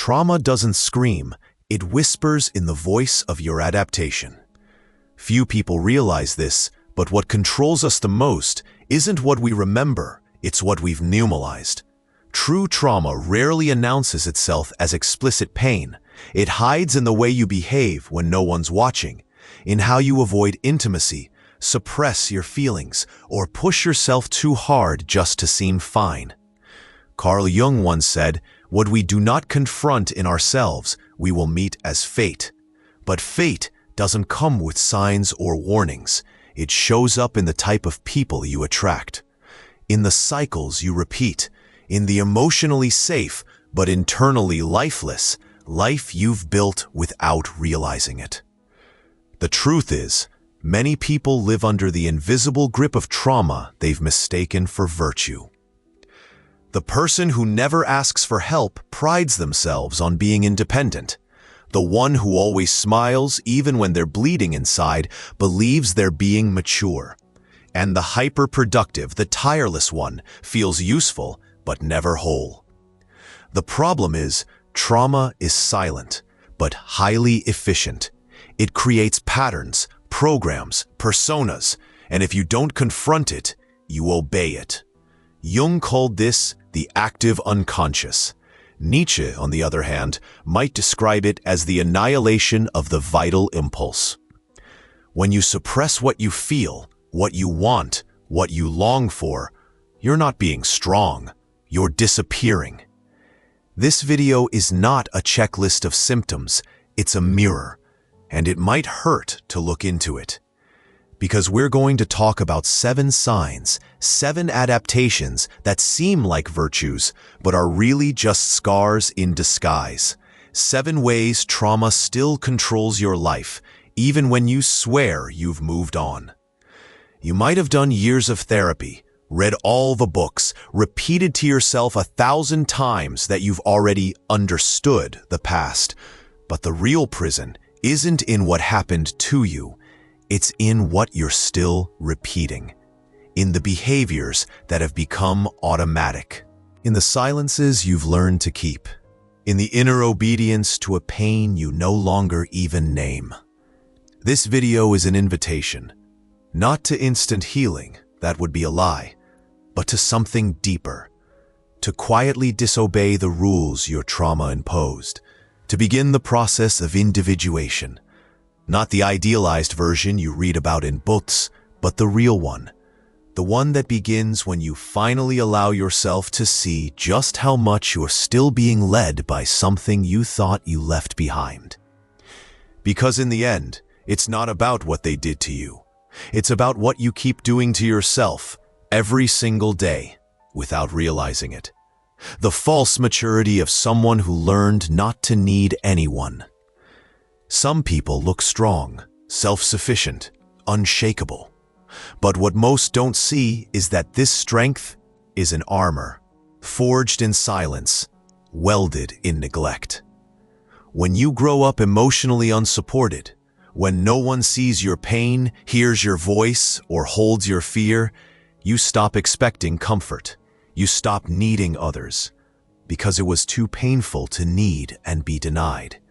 Trauma doesn't scream, it whispers in the voice of your adaptation. Few people realize this, but what controls us the most isn't what we remember, it's what we've normalized. True trauma rarely announces itself as explicit pain. It hides in the way you behave when no one's watching, in how you avoid intimacy, suppress your feelings, or push yourself too hard just to seem fine. Carl Jung once said, "What we do not confront in ourselves, we will meet as fate." But fate doesn't come with signs or warnings. It shows up in the type of people you attract, in the cycles you repeat, in the emotionally safe but internally lifeless life you've built without realizing it. The truth is, many people live under the invisible grip of trauma they've mistaken for virtue. The person who never asks for help prides themselves on being independent. The one who always smiles even when they're bleeding inside believes they're being mature. And the hyper-productive, the tireless one, feels useful but never whole. The problem is, trauma is silent, but highly efficient. It creates patterns, programs, personas, and if you don't confront it, you obey it. Jung called this the active unconscious. Nietzsche, on the other hand, might describe it as the annihilation of the vital impulse. When you suppress what you feel, what you want, what you long for, you're not being strong, you're disappearing. This video is not a checklist of symptoms, it's a mirror, and it might hurt to look into it. Because we're going to talk about 7 signs, 7 adaptations that seem like virtues, but are really just scars in disguise. 7 ways trauma still controls your life, even when you swear you've moved on. You might have done years of therapy, read all the books, repeated to yourself 1,000 times that you've already understood the past. But the real prison isn't in what happened to you. It's in what you're still repeating, in the behaviors that have become automatic, in the silences you've learned to keep, in the inner obedience to a pain you no longer even name. This video is an invitation, not to instant healing, that would be a lie, but to something deeper, to quietly disobey the rules your trauma imposed, to begin the process of individuation. Not the idealized version you read about in books, but the real one. The one that begins when you finally allow yourself to see just how much you're still being led by something you thought you left behind. Because in the end, it's not about what they did to you. It's about what you keep doing to yourself every single day without realizing it. The false maturity of someone who learned not to need anyone. Some people look strong, self-sufficient, unshakable. But what most don't see is that this strength is an armor, forged in silence, welded in neglect. When you grow up emotionally unsupported, when no one sees your pain, hears your voice, or holds your fear, you stop expecting comfort. You stop needing others, because it was too painful to need and be denied.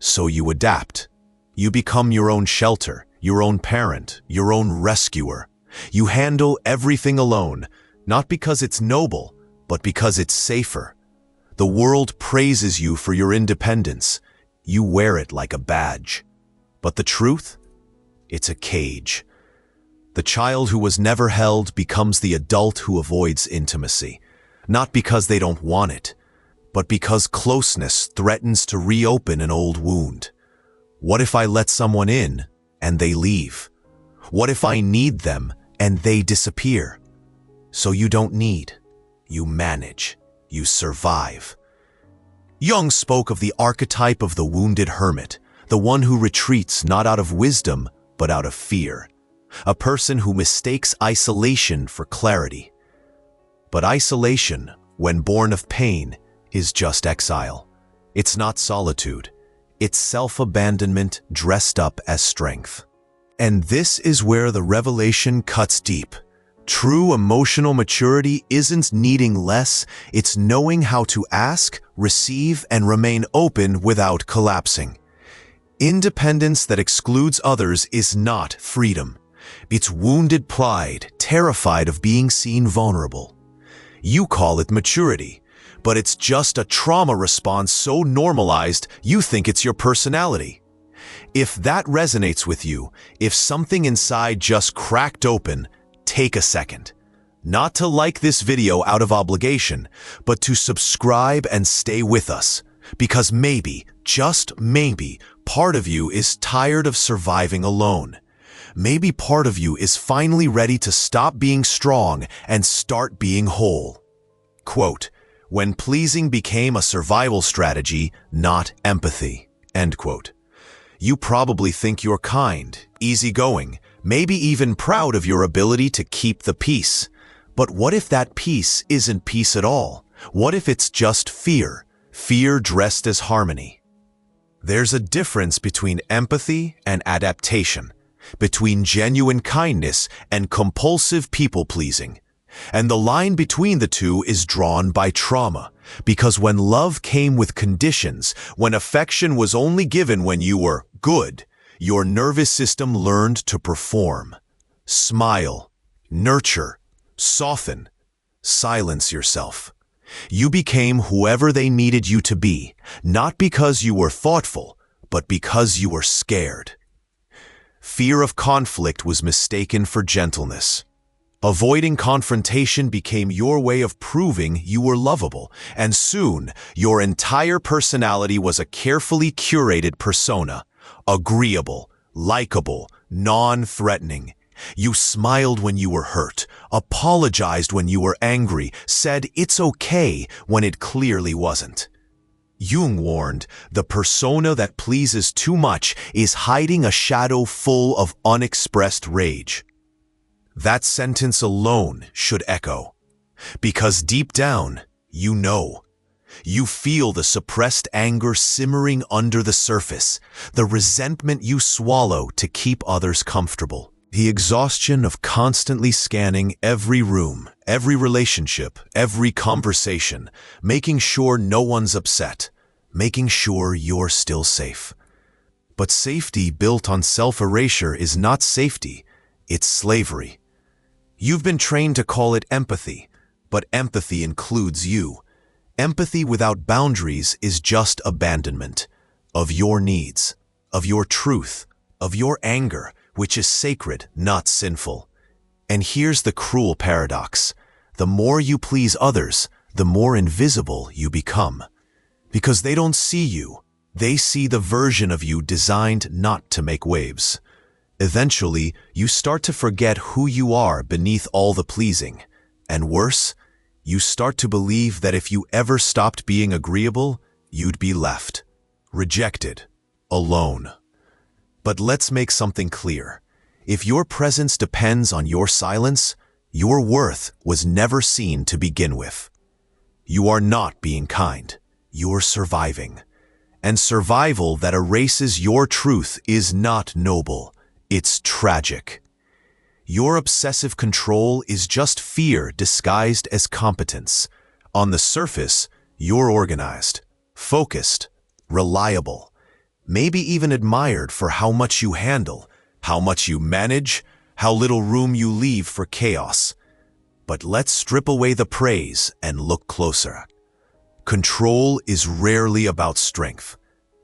So you adapt. You become your own shelter, your own parent, your own rescuer. You handle everything alone, not because it's noble, but because it's safer. The world praises you for your independence. You wear it like a badge. But the truth? It's a cage. The child who was never held becomes the adult who avoids intimacy, not because they don't want it, but because closeness threatens to reopen an old wound. What if I let someone in and they leave? What if I need them and they disappear? So you don't need, you manage, you survive. Jung spoke of the archetype of the wounded hermit, the one who retreats not out of wisdom, but out of fear. A person who mistakes isolation for clarity. But isolation, when born of pain, is just exile. It's not solitude. It's self-abandonment dressed up as strength. And this is where the revelation cuts deep. True emotional maturity isn't needing less, it's knowing how to ask, receive, and remain open without collapsing. Independence that excludes others is not freedom. It's wounded pride, terrified of being seen vulnerable. You call it maturity, but it's just a trauma response so normalized you think it's your personality. If that resonates with you, if something inside just cracked open, take a second. Not to like this video out of obligation, but to subscribe and stay with us. Because maybe, just maybe, part of you is tired of surviving alone. Maybe part of you is finally ready to stop being strong and start being whole. Quote, "When pleasing became a survival strategy, not empathy." End quote. You probably think you're kind, easygoing, maybe even proud of your ability to keep the peace. But what if that peace isn't peace at all? What if it's just fear? Fear dressed as harmony. There's a difference between empathy and adaptation, between genuine kindness and compulsive people-pleasing. And the line between the two is drawn by trauma, because when love came with conditions, when affection was only given when you were good, your nervous system learned to perform. Smile, nurture, soften, silence yourself. You became whoever they needed you to be, not because you were thoughtful, but because you were scared. Fear of conflict was mistaken for gentleness. Avoiding confrontation became your way of proving you were lovable, and soon your entire personality was a carefully curated persona, agreeable, likable, non-threatening. You smiled when you were hurt, apologized when you were angry, said it's okay when it clearly wasn't. Jung warned, the persona that pleases too much is hiding a shadow full of unexpressed rage. That sentence alone should echo. Because deep down, you know. You feel the suppressed anger simmering under the surface, the resentment you swallow to keep others comfortable. The exhaustion of constantly scanning every room, every relationship, every conversation, making sure no one's upset, making sure you're still safe. But safety built on self-erasure is not safety, it's slavery. You've been trained to call it empathy, but empathy includes you. Empathy without boundaries is just abandonment of your needs, of your truth, of your anger, which is sacred, not sinful. And here's the cruel paradox. The more you please others, the more invisible you become. Because they don't see you. They see the version of you designed not to make waves. Eventually, you start to forget who you are beneath all the pleasing. And worse, you start to believe that if you ever stopped being agreeable, you'd be left, rejected, alone. But let's make something clear. If your presence depends on your silence, your worth was never seen to begin with. You are not being kind. You're surviving. And survival that erases your truth is not noble. It's tragic. Your obsessive control is just fear disguised as competence. On the surface, you're organized, focused, reliable, maybe even admired for how much you handle, how much you manage, how little room you leave for chaos. But let's strip away the praise and look closer. Control is rarely about strength.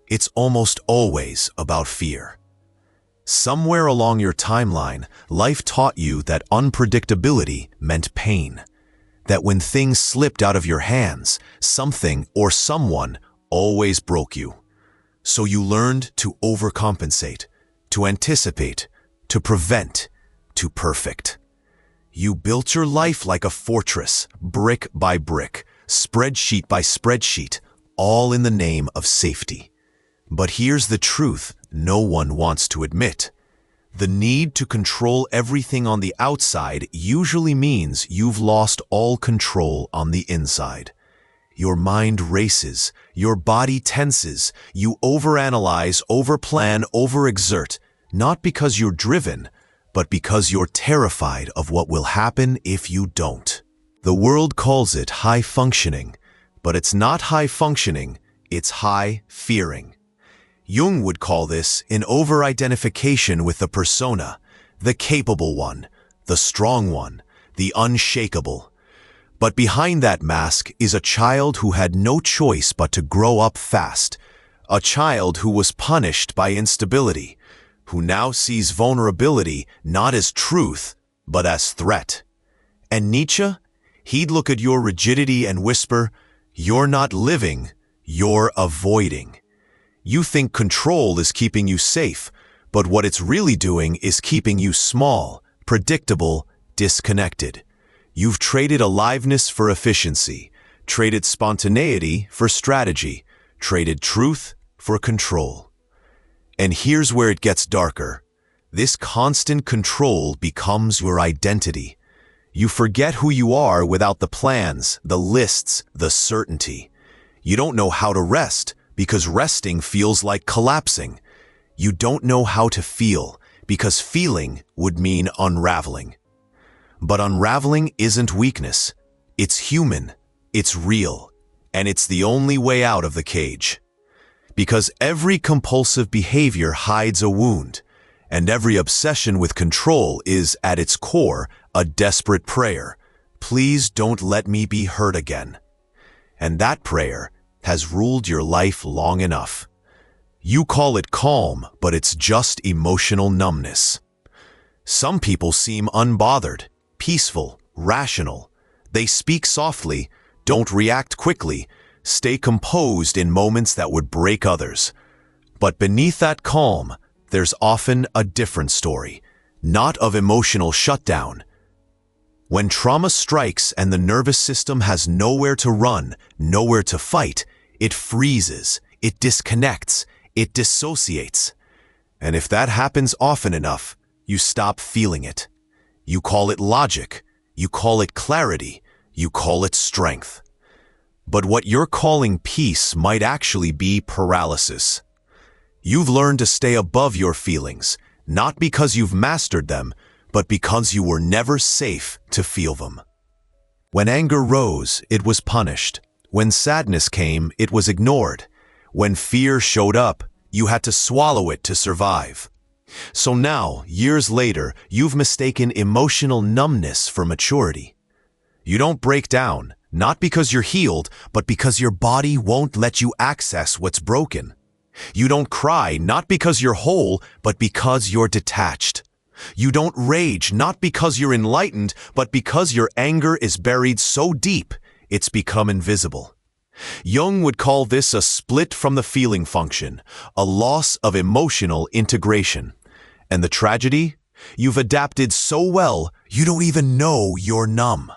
It's almost always about fear. Somewhere along your timeline, life taught you that unpredictability meant pain. That when things slipped out of your hands, something or someone always broke you. So you learned to overcompensate, to anticipate, to prevent, to perfect. You built your life like a fortress, brick by brick, spreadsheet by spreadsheet, all in the name of safety. But here's the truth no one wants to admit. The need to control everything on the outside usually means you've lost all control on the inside. Your mind races, your body tenses, you overanalyze, overplan, overexert, not because you're driven, but because you're terrified of what will happen if you don't. The world calls it high functioning, but it's not high functioning, it's high fearing. Jung would call this an over-identification with the persona, the capable one, the strong one, the unshakable. But behind that mask is a child who had no choice but to grow up fast, a child who was punished by instability, who now sees vulnerability not as truth, but as threat. And Nietzsche? He'd look at your rigidity and whisper, "You're not living, you're avoiding." You think control is keeping you safe, but what it's really doing is keeping you small, predictable, disconnected. You've traded aliveness for efficiency, traded spontaneity for strategy, traded truth for control. And here's where it gets darker. This constant control becomes your identity. You forget who you are without the plans, the lists, the certainty. You don't know how to rest because resting feels like collapsing. You don't know how to feel because feeling would mean unraveling. But unraveling isn't weakness. It's human, it's real, and it's the only way out of the cage. Because every compulsive behavior hides a wound, and every obsession with control is, at its core, a desperate prayer. Please don't let me be hurt again. And that prayer has ruled your life long enough. You call it calm, but it's just emotional numbness. Some people seem unbothered, peaceful, rational. They speak softly, don't react quickly, stay composed in moments that would break others. But beneath that calm, there's often a different story, not of emotional shutdown. When trauma strikes and the nervous system has nowhere to run, nowhere to fight, it freezes, it disconnects, it dissociates. And if that happens often enough, you stop feeling it. You call it logic, you call it clarity, you call it strength. But what you're calling peace might actually be paralysis. You've learned to stay above your feelings, not because you've mastered them, but because you were never safe to feel them. When anger rose, it was punished. When sadness came, it was ignored. When fear showed up, you had to swallow it to survive. So now, years later, you've mistaken emotional numbness for maturity. You don't break down, not because you're healed, but because your body won't let you access what's broken. You don't cry, not because you're whole, but because you're detached. You don't rage, not because you're enlightened, but because your anger is buried so deep, it's become invisible. Jung would call this a split from the feeling function, a loss of emotional integration. And the tragedy? You've adapted so well, you don't even know you're numb.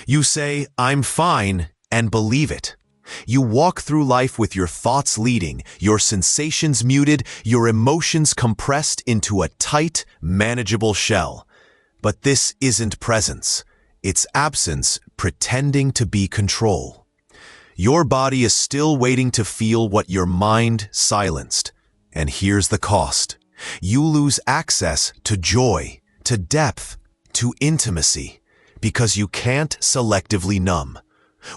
You say, "I'm fine," and believe it. You walk through life with your thoughts leading, your sensations muted, your emotions compressed into a tight, manageable shell. But this isn't presence. It's absence pretending to be control. Your body is still waiting to feel what your mind silenced. And here's the cost. You lose access to joy, to depth, to intimacy, because you can't selectively numb.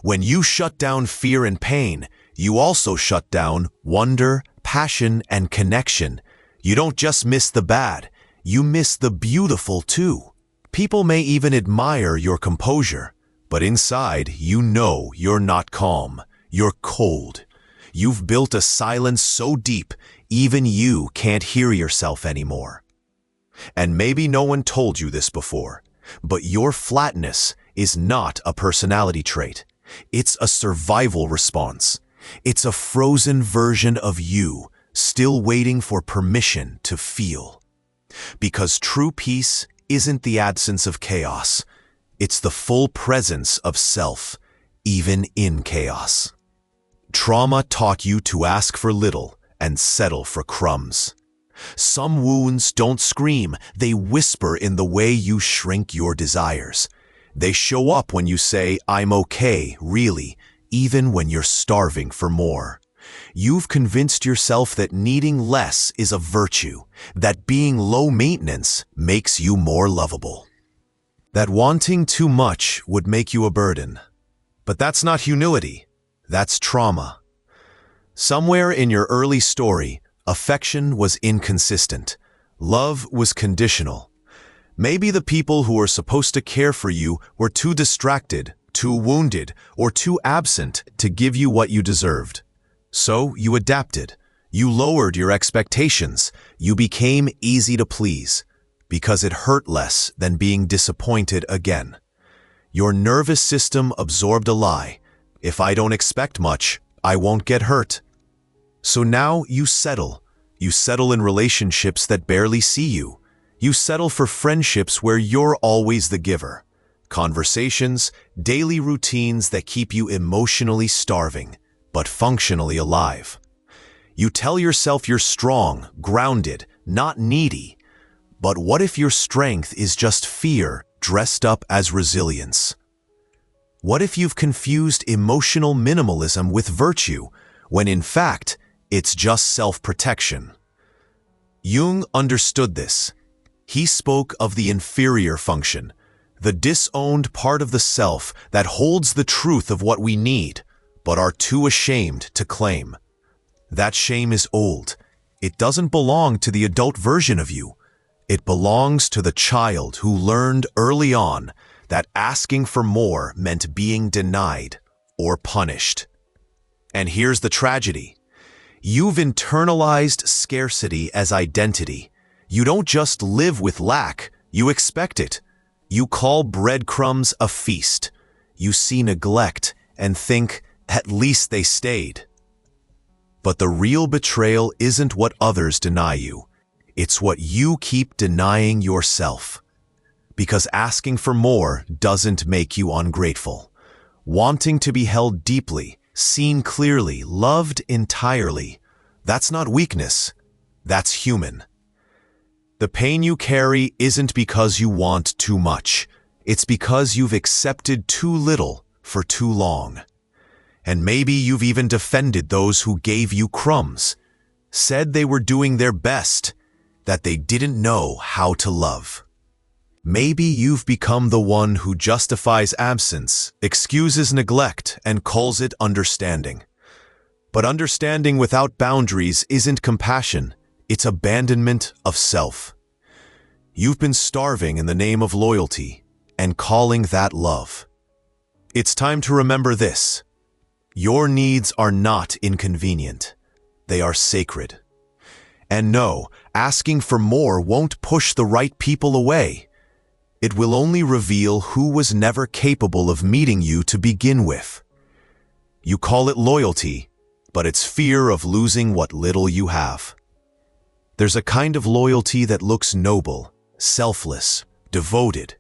When you shut down fear and pain, you also shut down wonder, passion, and connection. You don't just miss the bad, you miss the beautiful too. People may even admire your composure, but inside you know you're not calm, you're cold. You've built a silence so deep, even you can't hear yourself anymore. And maybe no one told you this before, but your flatness is not a personality trait. It's a survival response. It's a frozen version of you, still waiting for permission to feel. Because true peace isn't the absence of chaos. It's the full presence of self, even in chaos. Trauma taught you to ask for little and settle for crumbs. Some wounds don't scream, they whisper in the way you shrink your desires. They show up when you say, "I'm okay," really, even when you're starving for more. You've convinced yourself that needing less is a virtue, that being low maintenance makes you more lovable, that wanting too much would make you a burden. But that's not humility, that's trauma. Somewhere in your early story, affection was inconsistent. Love was conditional. Maybe the people who were supposed to care for you were too distracted, too wounded, or too absent to give you what you deserved. So you adapted. You lowered your expectations. You became easy to please, because it hurt less than being disappointed again. Your nervous system absorbed a lie. If I don't expect much, I won't get hurt. So now you settle. You settle in relationships that barely see you. You settle for friendships where you're always the giver. Conversations, daily routines that keep you emotionally starving, but functionally alive. You tell yourself you're strong, grounded, not needy. But what if your strength is just fear dressed up as resilience? What if you've confused emotional minimalism with virtue, when in fact, it's just self-protection? Jung understood this. He spoke of the inferior function, the disowned part of the self that holds the truth of what we need, but are too ashamed to claim. That shame is old. It doesn't belong to the adult version of you. It belongs to the child who learned early on that asking for more meant being denied or punished. And here's the tragedy. You've internalized scarcity as identity. You don't just live with lack, you expect it. You call breadcrumbs a feast. You see neglect and think, at least they stayed. But the real betrayal isn't what others deny you. It's what you keep denying yourself. Because asking for more doesn't make you ungrateful. Wanting to be held deeply, seen clearly, loved entirely, that's not weakness. That's human. The pain you carry isn't because you want too much. It's because you've accepted too little for too long. And maybe you've even defended those who gave you crumbs, said they were doing their best, that they didn't know how to love. Maybe you've become the one who justifies absence, excuses neglect, and calls it understanding. But understanding without boundaries isn't compassion, it's abandonment of self. You've been starving in the name of loyalty and calling that love. It's time to remember this. Your needs are not inconvenient. They are sacred. And no, asking for more won't push the right people away. It will only reveal who was never capable of meeting you to begin with. You call it loyalty, but it's fear of losing what little you have. There's a kind of loyalty that looks noble, selfless, devoted,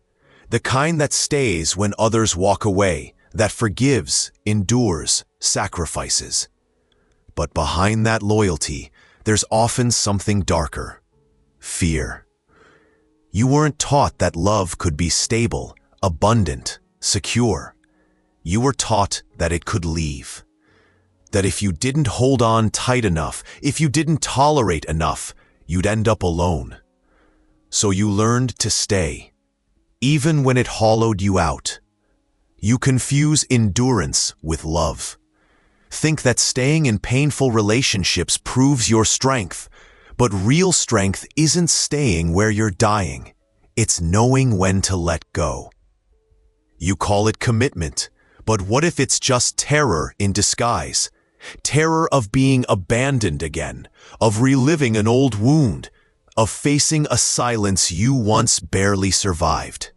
the kind that stays when others walk away, that forgives, endures, sacrifices. But behind that loyalty, there's often something darker: fear. You weren't taught that love could be stable, abundant, secure. You were taught that it could leave. That if you didn't hold on tight enough, if you didn't tolerate enough, you'd end up alone. So you learned to stay, even when it hollowed you out. You confuse endurance with love. Think that staying in painful relationships proves your strength. But real strength isn't staying where you're dying. It's knowing when to let go. You call it commitment, but what if it's just terror in disguise? Terror of being abandoned again, of reliving an old wound, of facing a silence you once barely survived.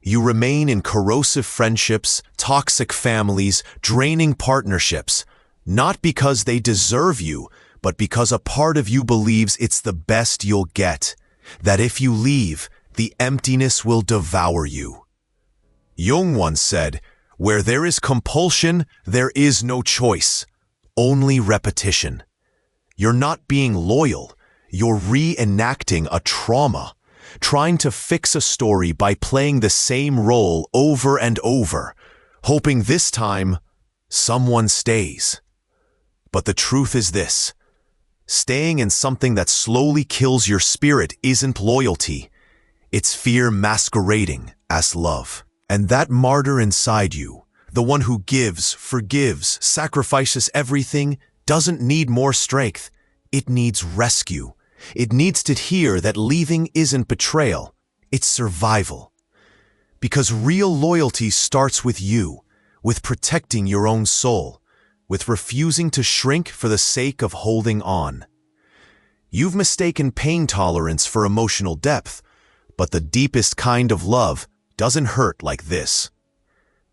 You remain in corrosive friendships, toxic families, draining partnerships, not because they deserve you, but because a part of you believes it's the best you'll get, that if you leave, the emptiness will devour you. Jung once said, "Where there is compulsion, there is no choice, only repetition." You're not being loyal, you're reenacting a trauma, trying to fix a story by playing the same role over and over, hoping this time someone stays. But the truth is this: staying in something that slowly kills your spirit isn't loyalty. It's fear masquerading as love. And that martyr inside you, the one who gives, forgives, sacrifices everything, doesn't need more strength. It needs rescue. It needs to hear that leaving isn't betrayal, it's survival. Because real loyalty starts with you, with protecting your own soul, with refusing to shrink for the sake of holding on. You've mistaken pain tolerance for emotional depth, but the deepest kind of love doesn't hurt like this.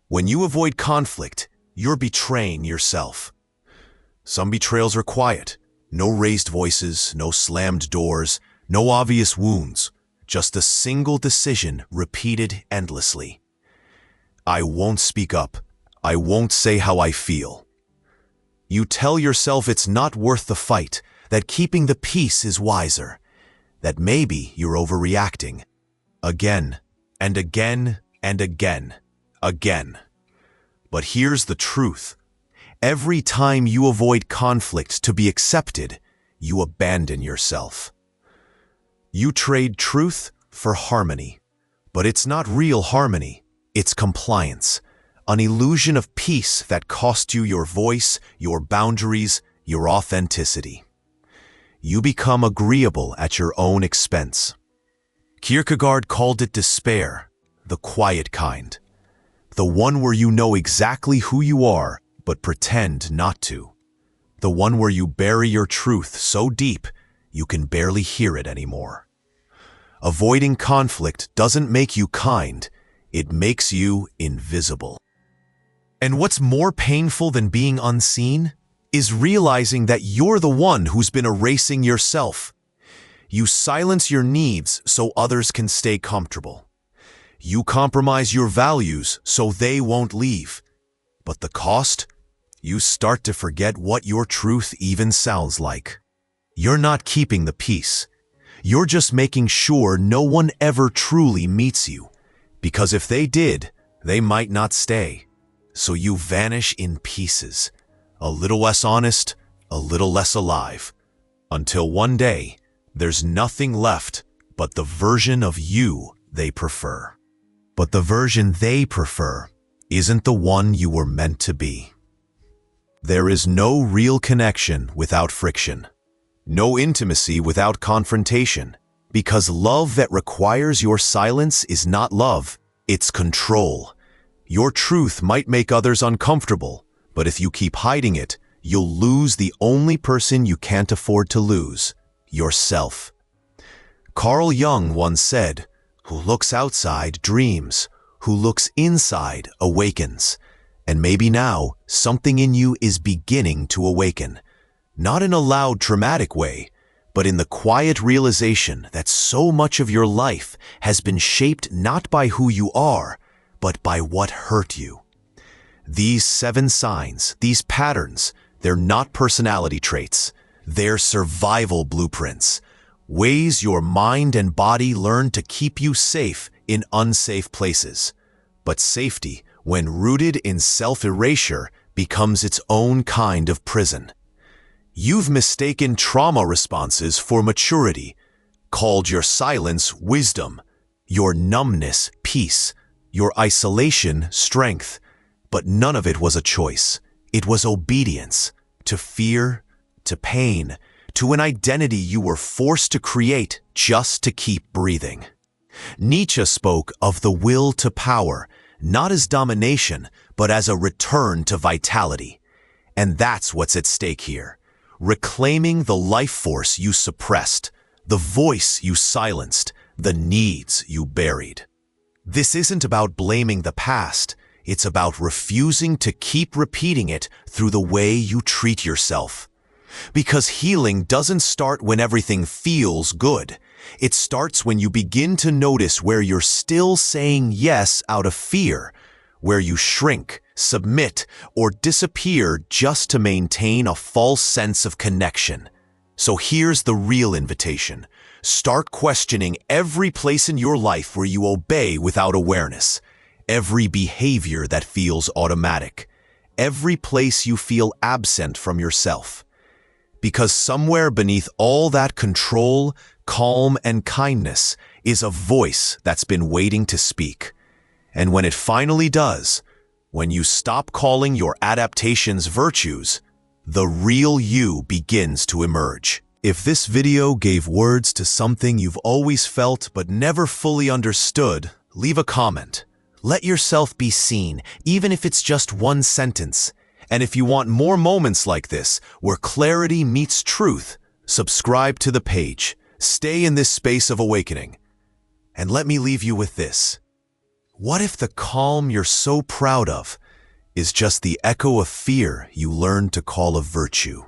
When you avoid conflict, you're betraying yourself. Some betrayals are quiet. No raised voices, no slammed doors, no obvious wounds. Just a single decision repeated endlessly. I won't speak up. I won't say how I feel. You tell yourself it's not worth the fight, that keeping the peace is wiser, that maybe you're overreacting. Again, and again, and again, again. But here's the truth. Every time you avoid conflict to be accepted, you abandon yourself. You trade truth for harmony, but it's not real harmony, it's compliance, an illusion of peace that cost you your voice, your boundaries, your authenticity. You become agreeable at your own expense. Kierkegaard called it despair, the quiet kind, the one where you know exactly who you are, but pretend not to. The one where you bury your truth so deep, you can barely hear it anymore. Avoiding conflict doesn't make you kind, it makes you invisible. And what's more painful than being unseen is realizing that you're the one who's been erasing yourself. You silence your needs so others can stay comfortable. You compromise your values so they won't leave. But the cost? You start to forget what your truth even sounds like. You're not keeping the peace. You're just making sure no one ever truly meets you. Because if they did, they might not stay. So you vanish in pieces. A little less honest, a little less alive. Until one day, there's nothing left but the version of you they prefer. But the version they prefer isn't the one you were meant to be. There is no real connection without friction, no intimacy without confrontation, because love that requires your silence is not love, it's control. Your truth might make others uncomfortable, but if you keep hiding it, you'll lose the only person you can't afford to lose, yourself. Carl Jung once said, "Who looks outside dreams, who looks inside awakens." And maybe now, something in you is beginning to awaken. Not in a loud, dramatic way, but in the quiet realization that so much of your life has been shaped not by who you are, but by what hurt you. These 7 signs, these patterns, they're not personality traits. They're survival blueprints. Ways your mind and body learn to keep you safe in unsafe places. But safety, when rooted in self-erasure, becomes its own kind of prison. You've mistaken trauma responses for maturity, called your silence wisdom, your numbness peace, your isolation strength, but none of it was a choice. It was obedience to fear, to pain, to an identity you were forced to create just to keep breathing. Nietzsche spoke of the will to power, not as domination, but as a return to vitality. And that's what's at stake here. Reclaiming the life force you suppressed, the voice you silenced, the needs you buried. This isn't about blaming the past. It's about refusing to keep repeating it through the way you treat yourself. Because healing doesn't start when everything feels good. It starts when you begin to notice where you're still saying yes out of fear, where you shrink, submit, or disappear just to maintain a false sense of connection. So here's the real invitation. Start questioning every place in your life where you obey without awareness, every behavior that feels automatic, every place you feel absent from yourself. Because somewhere beneath all that control, calm, and kindness is a voice that's been waiting to speak. And when it finally does, when you stop calling your adaptations virtues, the real you begins to emerge. If this video gave words to something you've always felt but never fully understood, leave a comment. Let yourself be seen, even if it's just one sentence. And if you want more moments like this, where clarity meets truth, subscribe to the page. Stay in this space of awakening. And let me leave you with this. What if the calm you're so proud of is just the echo of fear you learned to call a virtue?